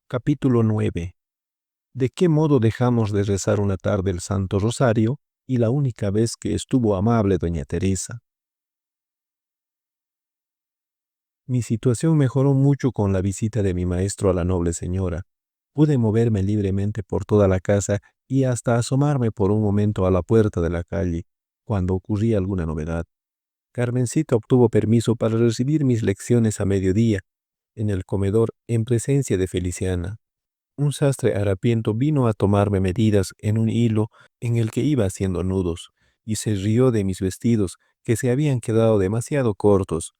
Capítulo 9. ¿De qué modo dejamos de rezar una tarde el Santo Rosario y la única vez que estuvo amable doña Teresa? Mi situación mejoró mucho con la visita de mi maestro a la noble señora. Pude moverme libremente por toda la casa y hasta asomarme por un momento a la puerta de la calle, cuando ocurría alguna novedad. Carmencita obtuvo permiso para recibir mis lecciones a mediodía, en el comedor, en presencia de Feliciana. Un sastre harapiento vino a tomarme medidas en un hilo en el que iba haciendo nudos, y se rió de mis vestidos, que se habían quedado demasiado cortos.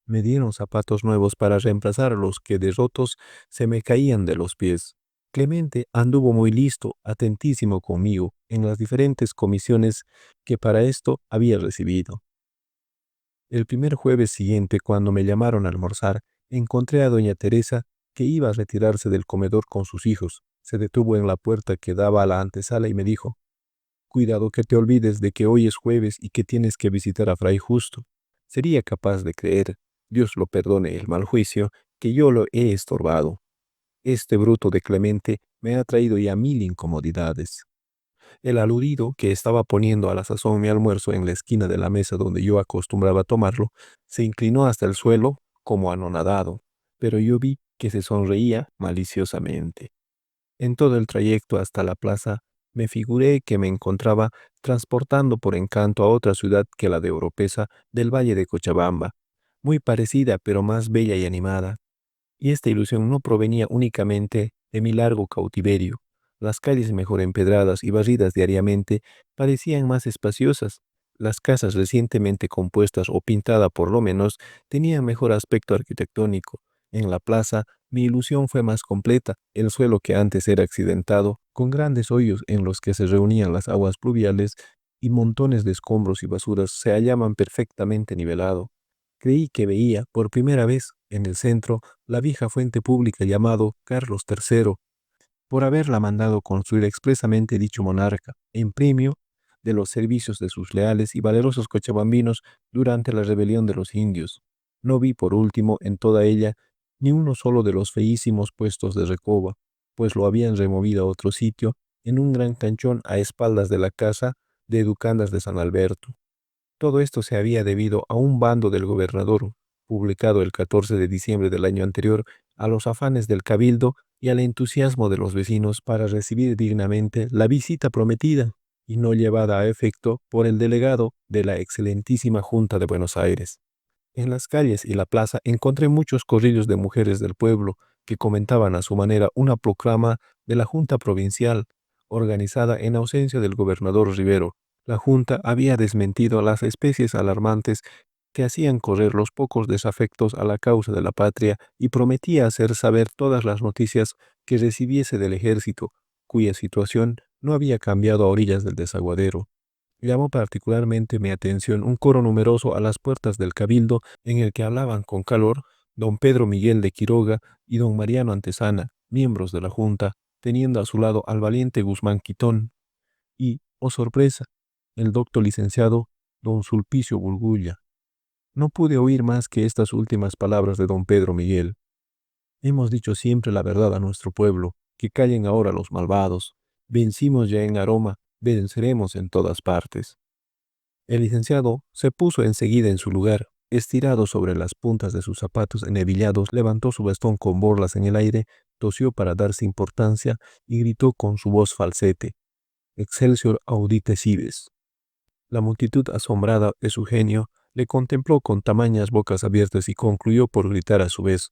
Me dieron zapatos nuevos para reemplazar los que de rotos se me caían de los pies. Clemente anduvo muy listo, atentísimo conmigo, en las diferentes comisiones que para esto había recibido. El primer jueves siguiente, cuando me llamaron a almorzar, encontré a doña Teresa, que iba a retirarse del comedor con sus hijos. Se detuvo en la puerta que daba a la antesala y me dijo: «Cuidado que te olvides de que hoy es jueves y que tienes que visitar a Fray Justo. Sería capaz de creer, Dios lo perdone el mal juicio, que yo lo he estorbado. Este bruto de Clemente me ha traído ya 1000 incomodidades». El aludido, que estaba poniendo a la sazón mi almuerzo en la esquina de la mesa donde yo acostumbraba tomarlo, se inclinó hasta el suelo como anonadado, pero yo vi que se sonreía maliciosamente. En todo el trayecto hasta la plaza, me figuré que me encontraba transportando por encanto a otra ciudad que la de Oropesa del valle de Cochabamba, muy parecida pero más bella y animada. Y esta ilusión no provenía únicamente de mi largo cautiverio. Las calles mejor empedradas y barridas diariamente parecían más espaciosas. Las casas recientemente compuestas o pintadas por lo menos tenían mejor aspecto arquitectónico. En la plaza, mi ilusión fue más completa. El suelo, que antes era accidentado, con grandes hoyos en los que se reunían las aguas pluviales y montones de escombros y basuras, se hallaban perfectamente nivelado. Creí que veía, por primera vez, en el centro, la vieja fuente pública llamado Carlos III, por haberla mandado construir expresamente dicho monarca, en premio de los servicios de sus leales y valerosos cochabambinos durante la rebelión de los indios. No vi, por último, en toda ella ni uno solo de los feísimos puestos de recoba, pues lo habían removido a otro sitio, en un gran canchón a espaldas de la casa de Educandas de San Alberto. Todo esto se había debido a un bando del gobernador, publicado el 14 de diciembre del año anterior, a los afanes del cabildo y al entusiasmo de los vecinos para recibir dignamente la visita prometida y no llevada a efecto por el delegado de la excelentísima Junta de Buenos Aires. En las calles y la plaza encontré muchos corrillos de mujeres del pueblo que comentaban a su manera una proclama de la Junta Provincial, organizada en ausencia del gobernador Rivero. La Junta había desmentido las especies alarmantes que hacían correr los pocos desafectos a la causa de la patria y prometía hacer saber todas las noticias que recibiese del ejército, cuya situación no había cambiado a orillas del desaguadero. Llamó particularmente mi atención un coro numeroso a las puertas del cabildo, en el que hablaban con calor don Pedro Miguel de Quiroga y don Mariano Antesana, miembros de la Junta, teniendo a su lado al valiente Guzmán Quitón y, oh sorpresa, el doctor licenciado don Sulpicio Burgulla. No pude oír más que estas últimas palabras de don Pedro Miguel: «Hemos dicho siempre la verdad a nuestro pueblo, que callen ahora los malvados. Vencimos ya en Aroma, venceremos en todas partes». El licenciado se puso enseguida en su lugar. Estirado sobre las puntas de sus zapatos enhebillados, levantó su bastón con borlas en el aire, tosió para darse importancia y gritó con su voz falsete: «Excelsior audite cives». La multitud, asombrada de su genio, le contempló con tamañas bocas abiertas y concluyó por gritar a su vez: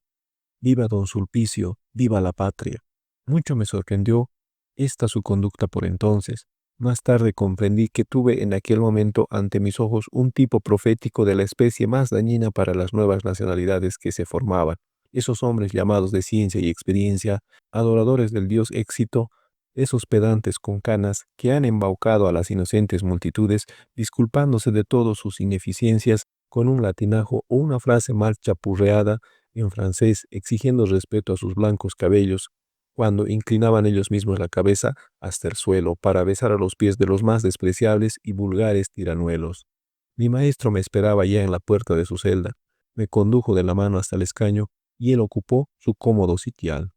«Viva don Sulpicio, viva la patria». Mucho me sorprendió esta su conducta por entonces. Más tarde comprendí que tuve en aquel momento ante mis ojos un tipo profético de la especie más dañina para las nuevas nacionalidades que se formaban. Esos hombres llamados de ciencia y experiencia, adoradores del dios éxito, esos pedantes con canas que han embaucado a las inocentes multitudes, disculpándose de todas sus ineficiencias con un latinajo o una frase mal chapurreada en francés, exigiendo respeto a sus blancos cabellos, cuando inclinaban ellos mismos la cabeza hasta el suelo para besar a los pies de los más despreciables y vulgares tiranuelos. Mi maestro me esperaba ya en la puerta de su celda, me condujo de la mano hasta el escaño y él ocupó su cómodo sitial.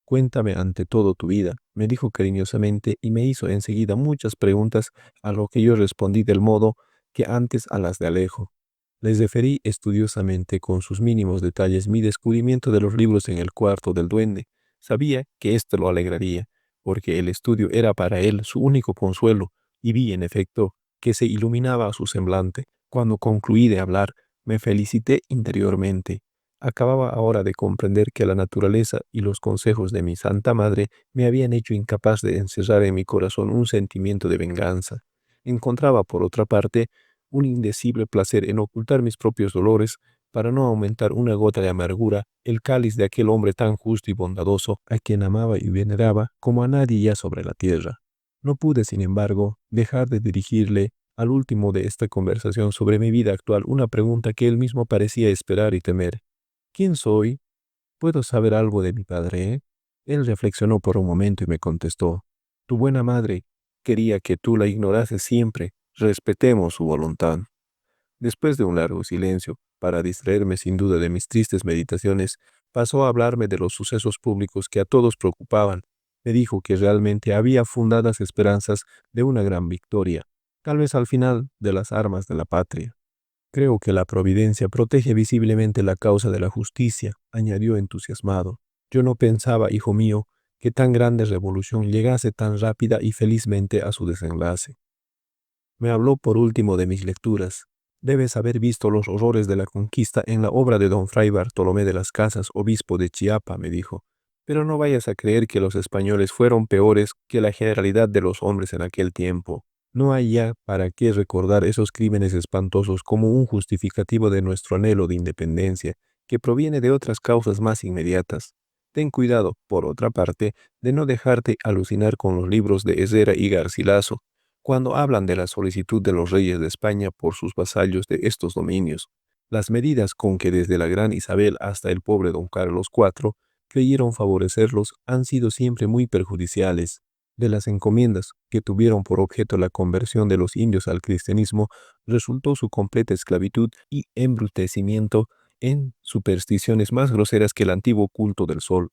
Cuéntame ante todo tu vida, me dijo cariñosamente y me hizo enseguida muchas preguntas a lo que yo respondí del modo que antes a las de Alejo. Les referí estudiosamente con sus mínimos detalles mi descubrimiento de los libros en el cuarto del duende. Sabía que éste lo alegraría, porque el estudio era para él su único consuelo, y vi, en efecto, que se iluminaba su semblante. Cuando concluí de hablar, me felicité interiormente. Acababa ahora de comprender que la naturaleza y los consejos de mi Santa Madre me habían hecho incapaz de encerrar en mi corazón un sentimiento de venganza. Encontraba, por otra parte, un indecible placer en ocultar mis propios dolores para no aumentar una gota de amargura el cáliz de aquel hombre tan justo y bondadoso a quien amaba y veneraba como a nadie ya sobre la tierra. No pude, sin embargo, dejar de dirigirle al último de esta conversación sobre mi vida actual una pregunta que él mismo parecía esperar y temer. ¿Quién soy? ¿Puedo saber algo de mi padre? Él reflexionó por un momento y me contestó: Tu buena madre quería que tú la ignorases siempre. Respetemos su voluntad. Después de un largo silencio, para distraerme sin duda de mis tristes meditaciones, pasó a hablarme de los sucesos públicos que a todos preocupaban. Me dijo que realmente había fundadas esperanzas de una gran victoria, tal vez al final de las armas de la patria. Creo que la providencia protege visiblemente la causa de la justicia, añadió entusiasmado. Yo no pensaba, hijo mío, que tan grande revolución llegase tan rápida y felizmente a su desenlace. Me habló por último de mis lecturas. Debes haber visto los horrores de la conquista en la obra de don Fray Bartolomé de las Casas, obispo de Chiapa, me dijo. Pero no vayas a creer que los españoles fueron peores que la generalidad de los hombres en aquel tiempo. No hay ya para qué recordar esos crímenes espantosos como un justificativo de nuestro anhelo de independencia, que proviene de otras causas más inmediatas. Ten cuidado, por otra parte, de no dejarte alucinar con los libros de Herrera y Garcilaso, cuando hablan de la solicitud de los reyes de España por sus vasallos de estos dominios. Las medidas con que desde la gran Isabel hasta el pobre don Carlos IV creyeron favorecerlos han sido siempre muy perjudiciales. De las encomiendas que tuvieron por objeto la conversión de los indios al cristianismo, resultó su completa esclavitud y embrutecimiento en supersticiones más groseras que el antiguo culto del sol.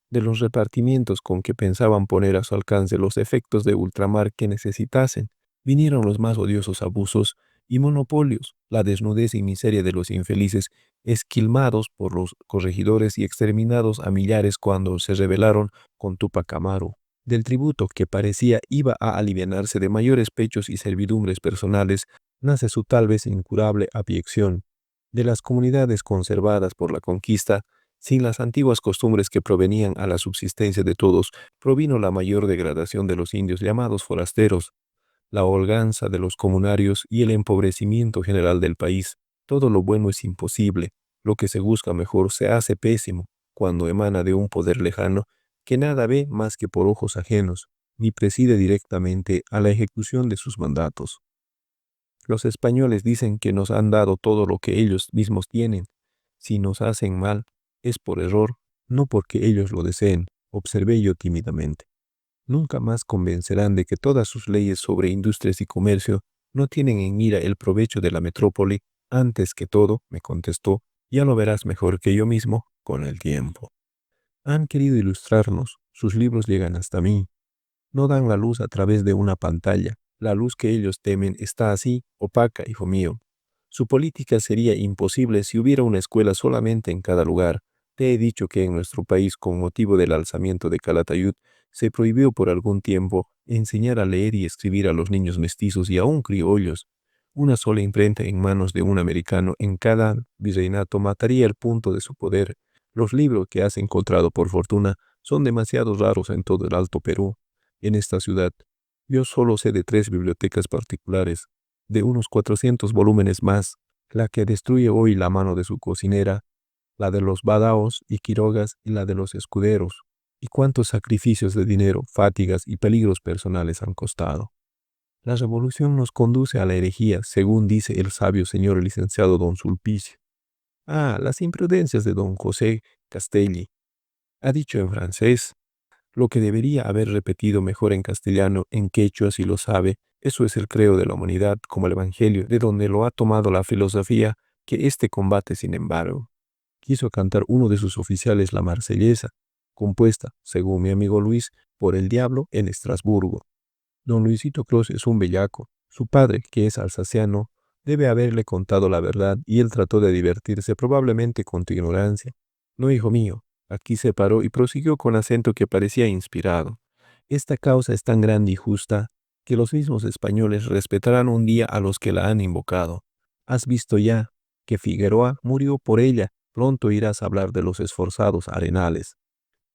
De los repartimientos con que pensaban poner a su alcance los efectos de ultramar que necesitasen, vinieron los más odiosos abusos y monopolios, la desnudez y miseria de los infelices, esquilmados por los corregidores y exterminados a millares cuando se rebelaron con Tupac Amaru. Del tributo que parecía iba a alivianarse de mayores pechos y servidumbres personales, nace su tal vez incurable abyección. De las comunidades conservadas por la conquista, sin las antiguas costumbres que provenían a la subsistencia de todos, provino la mayor degradación de los indios llamados forasteros, la holganza de los comunarios y el empobrecimiento general del país. Todo lo bueno es imposible, lo que se busca mejor se hace pésimo, cuando emana de un poder lejano que nada ve más que por ojos ajenos, ni preside directamente a la ejecución de sus mandatos. Los españoles dicen que nos han dado todo lo que ellos mismos tienen. Si nos hacen mal, es por error, no porque ellos lo deseen, observé yo tímidamente. Nunca más convencerán de que todas sus leyes sobre industrias y comercio no tienen en mira el provecho de la metrópoli. Antes que todo, me contestó, ya lo verás mejor que yo mismo con el tiempo. Han querido ilustrarnos, sus libros llegan hasta mí. No dan la luz a través de una pantalla. La luz que ellos temen está así, opaca, hijo mío. Su política sería imposible si hubiera una escuela solamente en cada lugar. Te he dicho que en nuestro país, con motivo del alzamiento de Calatayud, se prohibió por algún tiempo enseñar a leer y escribir a los niños mestizos y aún criollos. Una sola imprenta en manos de un americano en cada virreinato mataría el punto de su poder. Los libros que has encontrado por fortuna son demasiado raros en todo el Alto Perú. En esta ciudad, yo solo sé de 3 bibliotecas particulares, de unos 400 volúmenes más, la que destruye hoy la mano de su cocinera, la de los badaos y quirogas y la de los escuderos. ¿Y cuántos sacrificios de dinero, fatigas y peligros personales han costado? La revolución nos conduce a la herejía, según dice el sabio señor licenciado don Sulpicio. Ah, las imprudencias de don José Castelli. Ha dicho en francés lo que debería haber repetido mejor en castellano, en quechua si lo sabe. Eso es el creo de la humanidad, como el Evangelio, de donde lo ha tomado la filosofía, que este combate sin embargo. Quiso cantar uno de sus oficiales la Marsellesa. compuesta, según mi amigo Luis, por el diablo en Estrasburgo. Don Luisito Cross es un bellaco. Su padre, que es alsaciano, debe haberle contado la verdad y él trató de divertirse probablemente con tu ignorancia. No, hijo mío. Aquí se paró y prosiguió con acento que parecía inspirado. Esta causa es tan grande y justa que los mismos españoles respetarán un día a los que la han invocado. Has visto ya que Figueroa murió por ella. Pronto irás a hablar de los esforzados arenales.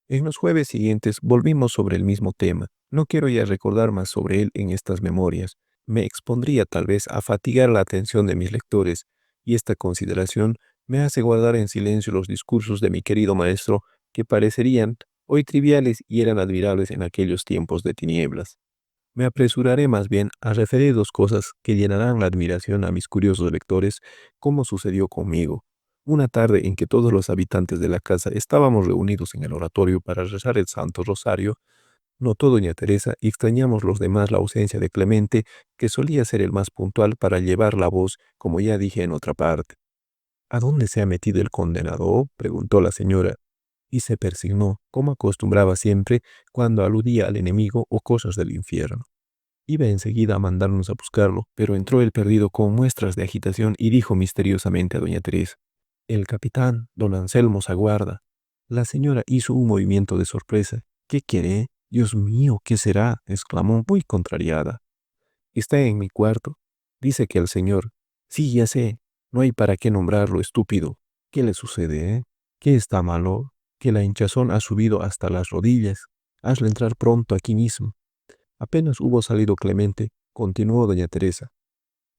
En los jueves siguientes volvimos sobre el mismo tema. No quiero ya recordar más sobre él en estas memorias. Me expondría tal vez a fatigar la atención de mis lectores, y esta consideración me hace guardar en silencio los discursos de mi querido maestro que parecerían hoy triviales y eran admirables en aquellos tiempos de tinieblas. Me apresuraré más bien a referir dos cosas que llenarán la admiración a mis curiosos lectores, como sucedió conmigo. Una tarde en que todos los habitantes de la casa estábamos reunidos en el oratorio para rezar el Santo Rosario, notó doña Teresa y extrañamos los demás la ausencia de Clemente, que solía ser el más puntual para llevar la voz, como ya dije en otra parte. ¿A dónde se ha metido el condenado?, preguntó la señora, y se persignó, como acostumbraba siempre, cuando aludía al enemigo o cosas del infierno. Iba enseguida a mandarnos a buscarlo, pero entró el perdido con muestras de agitación y dijo misteriosamente a doña Teresa: «El capitán, don Anselmo, aguarda». La señora hizo un movimiento de sorpresa. «¿Qué quiere? Dios mío, ¿qué será?», exclamó muy contrariada. «Está en mi cuarto. Dice que el señor». «Sí, ya sé. No hay para qué nombrarlo, estúpido. ¿Qué le sucede, eh? ¿Qué está malo? Que la hinchazón ha subido hasta las rodillas. Hazle entrar pronto aquí mismo». Apenas hubo salido Clemente, continuó doña Teresa: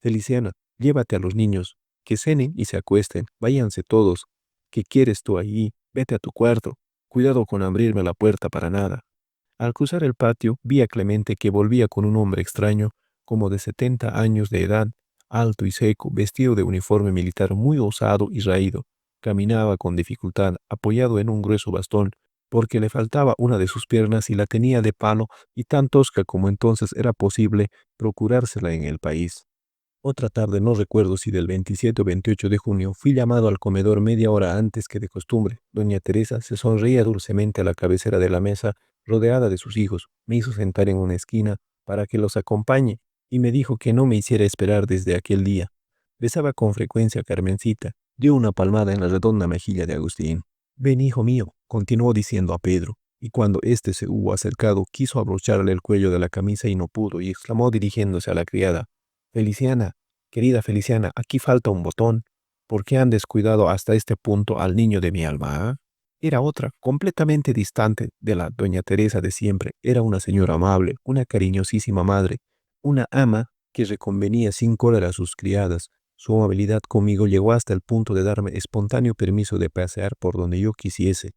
«Feliciana, llévate a los niños, que cenen y se acuesten, váyanse todos. ¿Qué quieres tú allí? Vete a tu cuarto. Cuidado con abrirme la puerta para nada». Al cruzar el patio, vi a Clemente que volvía con un hombre extraño, como de 70 años de edad, alto y seco, vestido de uniforme militar muy osado y raído. Caminaba con dificultad, apoyado en un grueso bastón, porque le faltaba una de sus piernas y la tenía de palo y tan tosca como entonces era posible procurársela en el país. Otra tarde, no recuerdo si del 27 o 28 de junio, fui llamado al comedor media hora antes que de costumbre. Doña Teresa se sonreía dulcemente a la cabecera de la mesa, rodeada de sus hijos. Me hizo sentar en una esquina para que los acompañe y me dijo que no me hiciera esperar desde aquel día. Besaba con frecuencia a Carmencita, dio una palmada en la redonda mejilla de Agustín. «Ven, hijo mío», continuó diciendo a Pedro, y cuando éste se hubo acercado, quiso abrocharle el cuello de la camisa y no pudo, y exclamó dirigiéndose a la criada: «Feliciana, querida Feliciana, aquí falta un botón. ¿Por qué han descuidado hasta este punto al niño de mi alma, ah?». Era otra, completamente distante de la doña Teresa de siempre. Era una señora amable, una cariñosísima madre, una ama que reconvenía sin cólera a sus criadas. Su amabilidad conmigo llegó hasta el punto de darme espontáneo permiso de pasear por donde yo quisiese.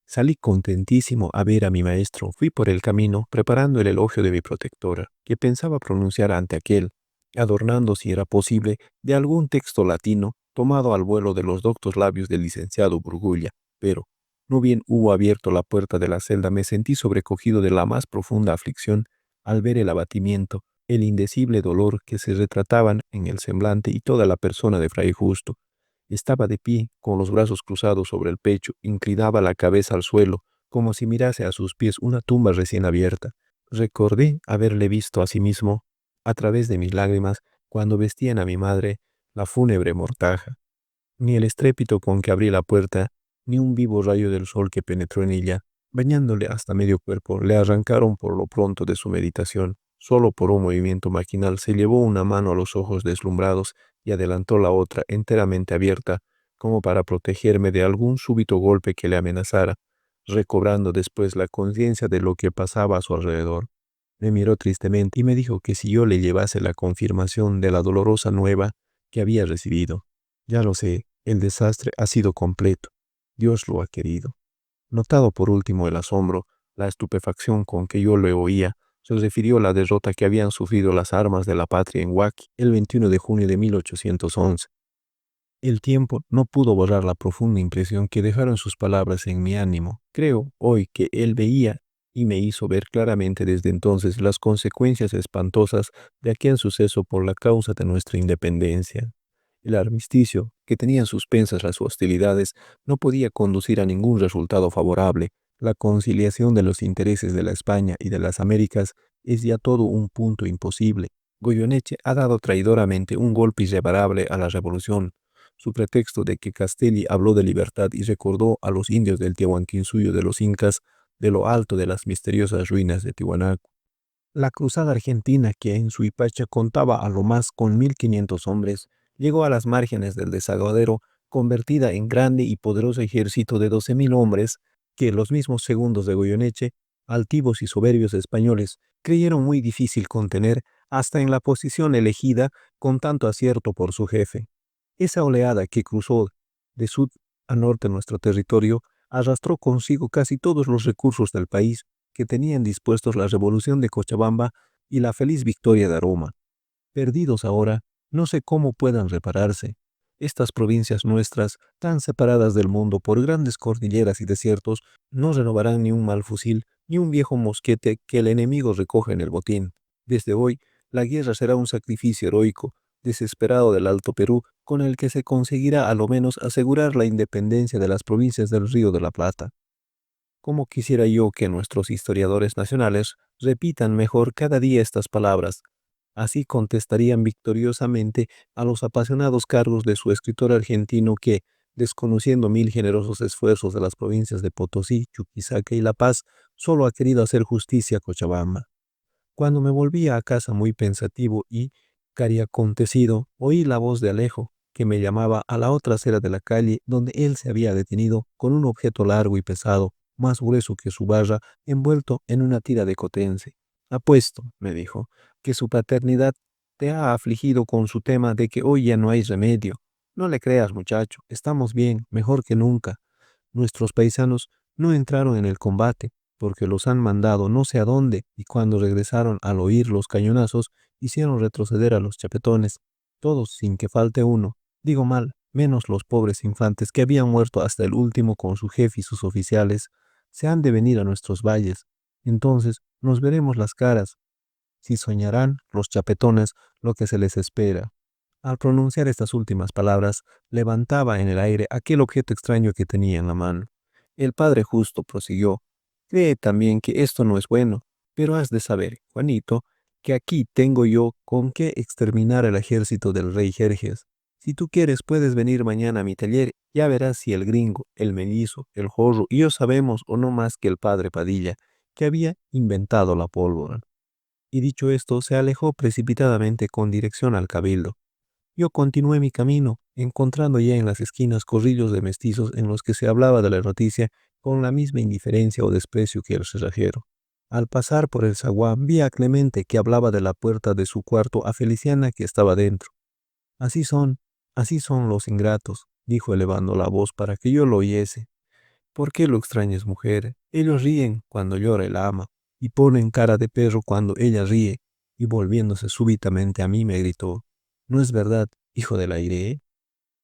Salí contentísimo a ver a mi maestro. Fui por el camino preparando el elogio de mi protectora, que pensaba pronunciar ante aquel, adornando, si era posible, de algún texto latino tomado al vuelo de los doctos labios del licenciado Burgulla, pero, no bien hubo abierto la puerta de la celda, me sentí sobrecogido de la más profunda aflicción al ver el abatimiento, el indecible dolor que se retrataban en el semblante y toda la persona de Fray Justo. Estaba de pie, con los brazos cruzados sobre el pecho, inclinaba la cabeza al suelo, como si mirase a sus pies una tumba recién abierta. Recordé haberle visto a sí mismo, a través de mis lágrimas, cuando vestían a mi madre la fúnebre mortaja. Ni el estrépito con que abrí la puerta, ni un vivo rayo del sol que penetró en ella, bañándole hasta medio cuerpo, le arrancaron por lo pronto de su meditación. Solo por un movimiento maquinal se llevó una mano a los ojos deslumbrados y adelantó la otra enteramente abierta, como para protegerme de algún súbito golpe que le amenazara, recobrando después la conciencia de lo que pasaba a su alrededor. Me miró tristemente y me dijo que si yo le llevase la confirmación de la dolorosa nueva que había recibido. Ya lo sé, el desastre ha sido completo. Dios lo ha querido. Notado por último el asombro, la estupefacción con que yo le oía, se refirió a la derrota que habían sufrido las armas de la patria en Huaki el 21 de junio de 1811. El tiempo no pudo borrar la profunda impresión que dejaron sus palabras en mi ánimo. Creo hoy que él veía y me hizo ver claramente desde entonces las consecuencias espantosas de aquel suceso por la causa de nuestra independencia. El armisticio, que tenía suspensas las hostilidades, no podía conducir a ningún resultado favorable. La conciliación de los intereses de la España y de las Américas es ya todo un punto imposible. Goyeneche ha dado traidoramente un golpe irreparable a la revolución, su pretexto de que Castelli habló de libertad y recordó a los indios del Tiahuanquinsuyo de los incas de lo alto de las misteriosas ruinas de Tiwanaku. La cruzada argentina, que en Suipacha contaba a lo más con 1500 hombres, llegó a las márgenes del desaguadero convertida en grande y poderoso ejército de 12.000 hombres que los mismos segundos de Goyeneche, altivos y soberbios españoles, creyeron muy difícil contener hasta en la posición elegida con tanto acierto por su jefe. Esa oleada que cruzó de sur a norte nuestro territorio arrastró consigo casi todos los recursos del país que tenían dispuestos la revolución de Cochabamba y la feliz victoria de Aroma. Perdidos ahora, no sé cómo puedan repararse. Estas provincias nuestras, tan separadas del mundo por grandes cordilleras y desiertos, no renovarán ni un mal fusil, ni un viejo mosquete que el enemigo recoge en el botín. Desde hoy, la guerra será un sacrificio heroico, desesperado del Alto Perú, con el que se conseguirá a lo menos asegurar la independencia de las provincias del Río de la Plata. Cómo quisiera yo que nuestros historiadores nacionales repitan mejor cada día estas palabras. Así contestarían victoriosamente a los apasionados cargos de su escritor argentino que, desconociendo mil generosos esfuerzos de las provincias de Potosí, Chuquisaca y La Paz, solo ha querido hacer justicia a Cochabamba. Cuando me volvía a casa muy pensativo y cariacontecido, oí la voz de Alejo, que me llamaba a la otra acera de la calle donde él se había detenido con un objeto largo y pesado, más grueso que su barra, envuelto en una tira de cotense. Apuesto, me dijo, que su paternidad te ha afligido con su tema de que hoy ya no hay remedio. No le creas, muchacho, estamos bien, mejor que nunca. Nuestros paisanos no entraron en el combate porque los han mandado no sé a dónde y cuando regresaron al oír los cañonazos hicieron retroceder a los chapetones, todos sin que falte uno, digo mal, menos los pobres infantes que habían muerto hasta el último con su jefe y sus oficiales, se han de venir a nuestros valles. Entonces nos veremos las caras, si soñarán los chapetones lo que se les espera. Al pronunciar estas últimas palabras, levantaba en el aire aquel objeto extraño que tenía en la mano. El padre justo prosiguió: cree también que esto no es bueno, pero has de saber, Juanito, que aquí tengo yo con qué exterminar el ejército del rey Jerjes. Si tú quieres, puedes venir mañana a mi taller, ya verás si el gringo, el mellizo, el jorro y yo sabemos o no más que el padre Padilla, que había inventado la pólvora. Y dicho esto, se alejó precipitadamente con dirección al cabildo. Yo continué mi camino, encontrando ya en las esquinas corrillos de mestizos en los que se hablaba de la noticia con la misma indiferencia o desprecio que el cerrajero. Al pasar por el zaguán vi a Clemente que hablaba de la puerta de su cuarto a Feliciana que estaba dentro. Así son los ingratos, dijo elevando la voz para que yo lo oyese. ¿Por qué lo extrañas, mujer? Ellos ríen cuando llora el ama, y ponen cara de perro cuando ella ríe, y volviéndose súbitamente a mí me gritó: ¿no es verdad, hijo del aire?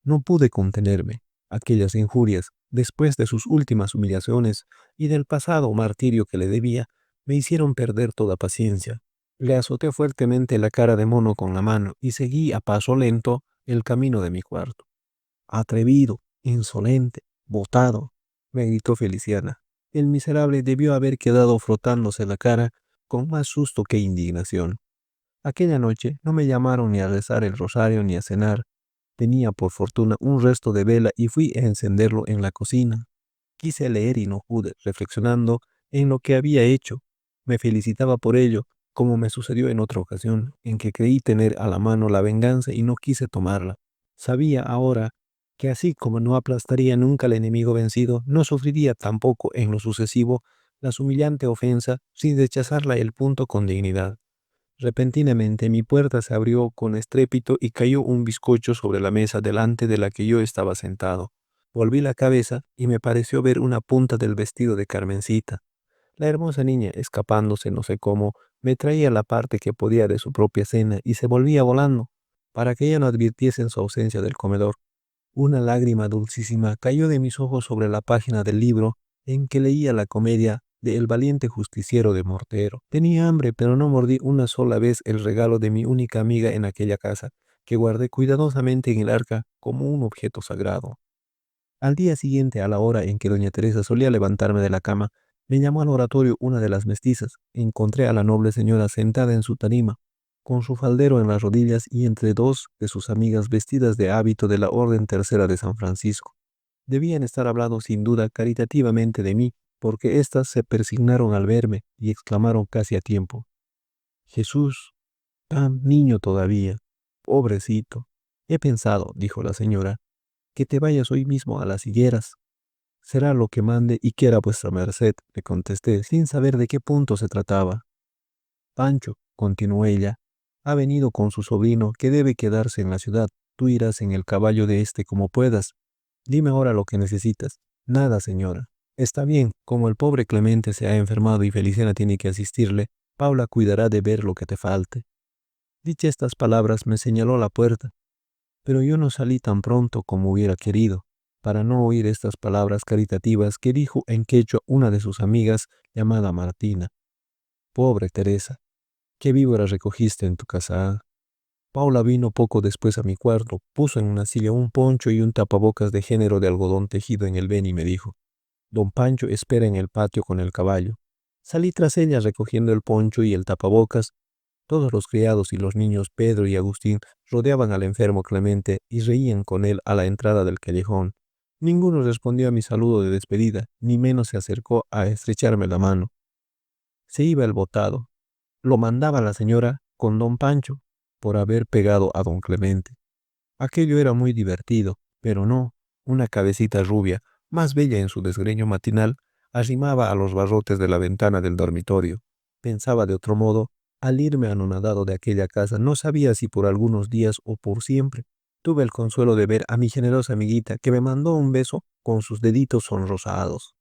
No pude contenerme. Aquellas injurias, después de sus últimas humillaciones y del pasado martirio que le debía, me hicieron perder toda paciencia. Le azoté fuertemente la cara de mono con la mano y seguí a paso lento el camino de mi cuarto. Atrevido, insolente, botado, me gritó Feliciana. El miserable debió haber quedado frotándose la cara con más susto que indignación. Aquella noche no me llamaron ni a rezar el rosario ni a cenar. Tenía por fortuna un resto de vela y fui a encenderlo en la cocina. Quise leer y no pude, reflexionando en lo que había hecho. Me felicitaba por ello, como me sucedió en otra ocasión, en que creí tener a la mano la venganza y no quise tomarla. Sabía ahora que así como no aplastaría nunca al enemigo vencido, no sufriría tampoco en lo sucesivo la humillante ofensa sin rechazarla el punto con dignidad. Repentinamente mi puerta se abrió con estrépito y cayó un bizcocho sobre la mesa delante de la que yo estaba sentado. Volví la cabeza y me pareció ver una punta del vestido de Carmencita. La hermosa niña, escapándose no sé cómo, me traía la parte que podía de su propia cena y se volvía volando, para que ella no advirtiese en su ausencia del comedor. Una lágrima dulcísima cayó de mis ojos sobre la página del libro en que leía la comedia de El valiente justiciero de Mortero. Tenía hambre, pero no mordí una sola vez el regalo de mi única amiga en aquella casa, que guardé cuidadosamente en el arca como un objeto sagrado. Al día siguiente, a la hora en que doña Teresa solía levantarme de la cama, Me llamó al oratorio una de las mestizas. Encontré a la noble señora sentada en su tarima, con su faldero en las rodillas y entre dos de sus amigas vestidas de hábito de la Orden Tercera de San Francisco. Debían estar hablando sin duda caritativamente de mí, porque éstas se persignaron al verme y exclamaron casi a tiempo: Jesús, tan niño todavía, pobrecito. He pensado, dijo la señora, que te vayas hoy mismo a las higueras. Será lo que mande y quiera vuestra merced, le contesté, sin saber de qué punto se trataba. Pancho, continuó ella, ha venido con su sobrino, que debe quedarse en la ciudad. Tú irás en el caballo de éste como puedas. Dime ahora lo que necesitas. Nada, señora. Está bien, como el pobre Clemente se ha enfermado y Feliciana tiene que asistirle, Paula cuidará de ver lo que te falte. Dicha estas palabras, me señaló la puerta, pero yo no salí tan pronto como hubiera querido, para no oír estas palabras caritativas que dijo en quechua una de sus amigas llamada Martina. Pobre Teresa, qué víbora recogiste en tu casa. Paula vino poco después a mi cuarto, puso en una silla un poncho y un tapabocas de género de algodón tejido en el ven y me dijo: Don Pancho espera en el patio con el caballo. Salí tras ella recogiendo el poncho y el tapabocas. Todos los criados y los niños Pedro y Agustín rodeaban al enfermo Clemente y reían con él a la entrada del callejón. Ninguno respondió a mi saludo de despedida, ni menos se acercó a estrecharme la mano. Se iba el botado. Lo mandaba la señora con don Pancho por haber pegado a don Clemente. Aquello era muy divertido, pero no, una cabecita rubia, más bella en su desgreño matinal, arrimaba a los barrotes de la ventana del dormitorio. Pensaba de otro modo, al irme anonadado de aquella casa, no sabía si por algunos días o por siempre. Tuve el consuelo de ver a mi generosa amiguita, que me mandó un beso con sus deditos sonrosados.